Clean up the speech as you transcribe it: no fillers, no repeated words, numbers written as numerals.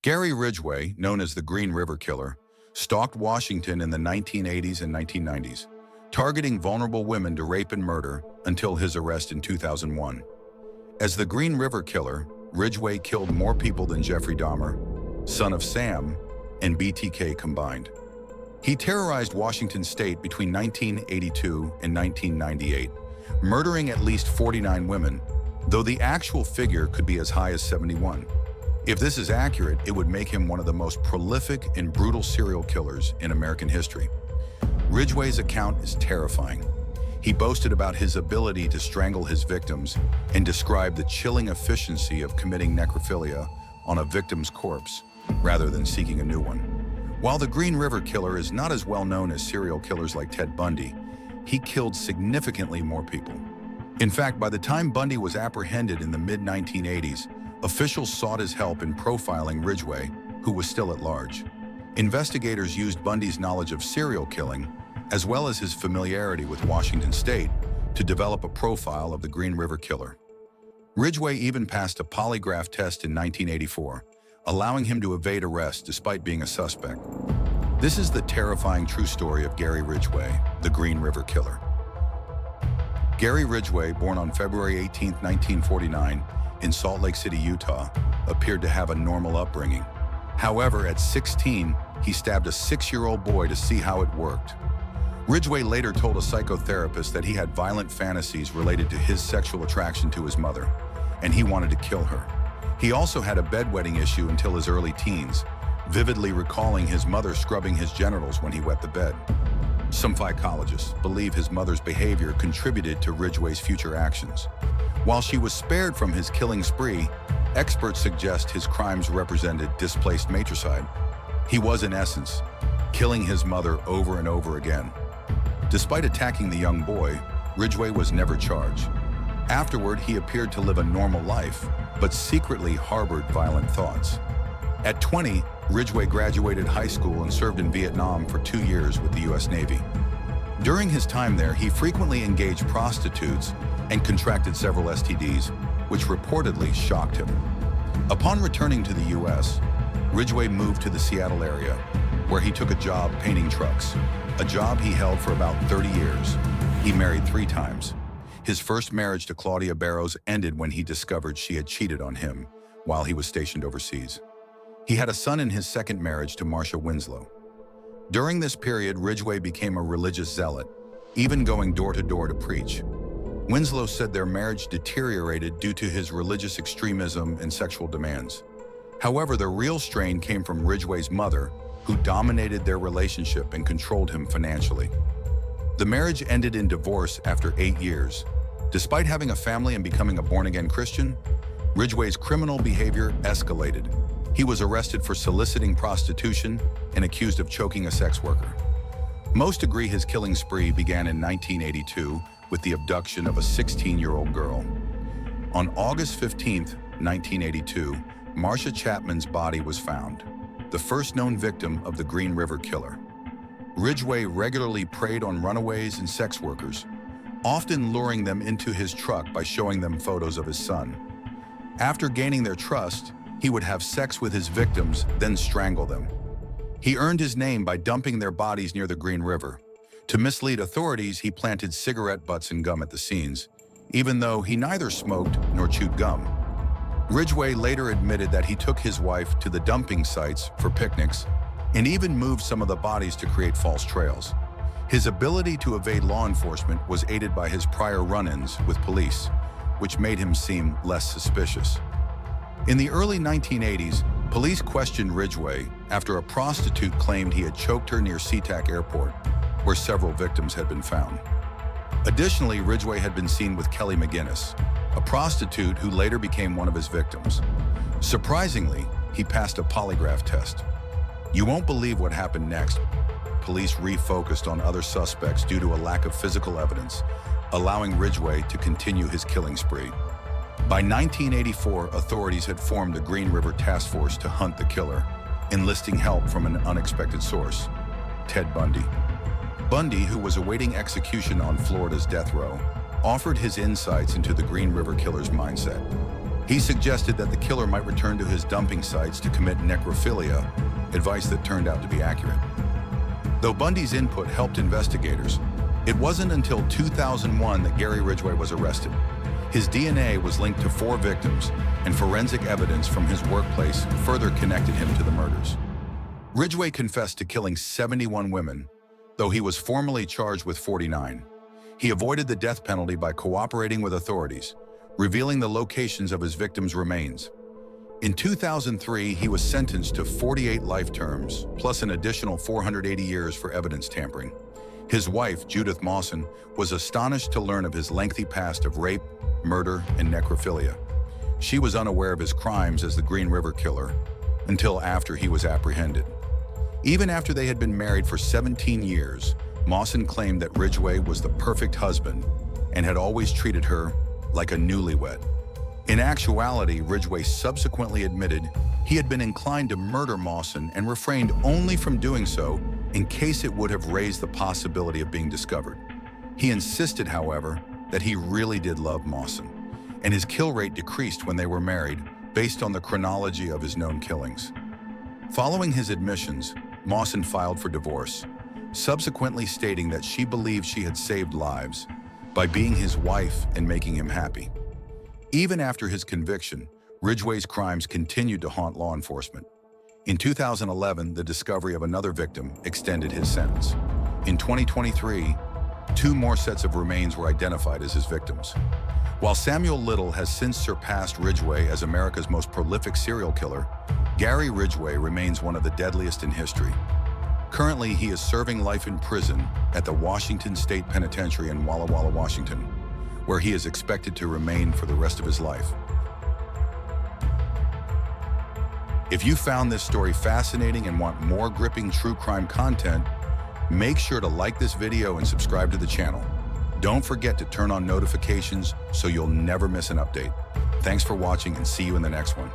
Gary Ridgway, known as the Green River Killer, stalked Washington in the 1980s and 1990s, targeting vulnerable women to rape and murder until his arrest in 2001. As the Green River Killer, Ridgway killed more people than Jeffrey Dahmer, Son of Sam, and BTK combined. He terrorized Washington state between 1982 and 1998, murdering at least 49 women, though the actual figure could be as high as 71. If this is accurate, it would make him one of the most prolific and brutal serial killers in American history. Ridgway's account is terrifying. He boasted about his ability to strangle his victims and described the chilling efficiency of committing necrophilia on a victim's corpse rather than seeking a new one. While the Green River Killer is not as well known as serial killers like Ted Bundy, he killed significantly more people. In fact, by the time Bundy was apprehended in the mid-1980s, officials sought his help in profiling Ridgway, who was still at large. Investigators used Bundy's knowledge of serial killing, as well as his familiarity with Washington state, to develop a profile of the Green River Killer. Ridgway even passed a polygraph test in 1984, allowing him to evade arrest despite being a suspect. This is the terrifying true story of Gary Ridgway, the Green River Killer. Gary Ridgway, born on February 18, 1949, in Salt Lake City, Utah, appeared to have a normal upbringing. However, at 16, he stabbed a 6-year-old boy to see how it worked. Ridgway later told a psychotherapist that he had violent fantasies related to his sexual attraction to his mother, and he wanted to kill her. He also had a bedwetting issue until his early teens, vividly recalling his mother scrubbing his genitals when he wet the bed. Some psychologists believe his mother's behavior contributed to Ridgway's future actions. While she was spared from his killing spree, experts suggest his crimes represented displaced matricide. He was, in essence, killing his mother over and over again. Despite attacking the young boy, Ridgway was never charged. Afterward, he appeared to live a normal life, but secretly harbored violent thoughts. At 20, Ridgway graduated high school and served in Vietnam for 2 years with the U.S. Navy. During his time there, he frequently engaged prostitutes and contracted several STDs, which reportedly shocked him. Upon returning to the U.S., Ridgway moved to the Seattle area, where he took a job painting trucks, a job he held for about 30 years. He married 3 times. His first marriage to Claudia Barrows ended when he discovered she had cheated on him while he was stationed overseas. He had a son in his second marriage to Marcia Winslow. During this period, Ridgway became a religious zealot, even going door to door to preach. Winslow said their marriage deteriorated due to his religious extremism and sexual demands. However, the real strain came from Ridgway's mother, who dominated their relationship and controlled him financially. The marriage ended in divorce after 8 years. Despite having a family and becoming a born-again Christian, Ridgway's criminal behavior escalated. He was arrested for soliciting prostitution and accused of choking a sex worker. Most agree his killing spree began in 1982 with the abduction of a 16-year-old girl. On August 15, 1982, Marcia Chapman's body was found, the first known victim of the Green River Killer. Ridgway regularly preyed on runaways and sex workers, often luring them into his truck by showing them photos of his son. After gaining their trust, he would have sex with his victims, then strangle them. He earned his name by dumping their bodies near the Green River. To mislead authorities, he planted cigarette butts and gum at the scenes, even though he neither smoked nor chewed gum. Ridgway later admitted that he took his wife to the dumping sites for picnics and even moved some of the bodies to create false trails. His ability to evade law enforcement was aided by his prior run-ins with police, which made him seem less suspicious. In the early 1980s, police questioned Ridgway after a prostitute claimed he had choked her near SeaTac Airport, where several victims had been found. Additionally, Ridgway had been seen with Kelly McGinnis, a prostitute who later became one of his victims. Surprisingly, he passed a polygraph test. You won't believe what happened next. Police refocused on other suspects due to a lack of physical evidence, allowing Ridgway to continue his killing spree. By 1984, authorities had formed the Green River Task Force to hunt the killer, enlisting help from an unexpected source, Ted Bundy. Bundy, who was awaiting execution on Florida's death row, offered his insights into the Green River Killer's mindset. He suggested that the killer might return to his dumping sites to commit necrophilia, advice that turned out to be accurate. Though Bundy's input helped investigators, it wasn't until 2001 that Gary Ridgway was arrested. His DNA was linked to 4 victims, and forensic evidence from his workplace further connected him to the murders. Ridgway confessed to killing 71 women, though he was formally charged with 49. He avoided the death penalty by cooperating with authorities, revealing the locations of his victims' remains. In 2003, he was sentenced to 48 life terms, plus an additional 480 years for evidence tampering. His wife, Judith Mawson, was astonished to learn of his lengthy past of rape, murder, and necrophilia. She was unaware of his crimes as the Green River Killer until after he was apprehended. Even after they had been married for 17 years, Mawson claimed that Ridgway was the perfect husband and had always treated her like a newlywed. In actuality, Ridgway subsequently admitted he had been inclined to murder Mawson and refrained only from doing so in case it would have raised the possibility of being discovered. He insisted, however, that he really did love Mawson, and his kill rate decreased when they were married based on the chronology of his known killings. Following his admissions, Mawson filed for divorce, subsequently stating that she believed she had saved lives by being his wife and making him happy. Even after his conviction, Ridgway's crimes continued to haunt law enforcement. In 2011, the discovery of another victim extended his sentence. In 2023, 2 more sets of remains were identified as his victims. While Samuel Little has since surpassed Ridgway as America's most prolific serial killer, Gary Ridgway remains one of the deadliest in history. Currently, he is serving life in prison at the Washington State Penitentiary in Walla Walla, Washington, where he is expected to remain for the rest of his life. If you found this story fascinating and want more gripping true crime content, make sure to like this video and subscribe to the channel. Don't forget to turn on notifications so you'll never miss an update. Thanks for watching and see you in the next one.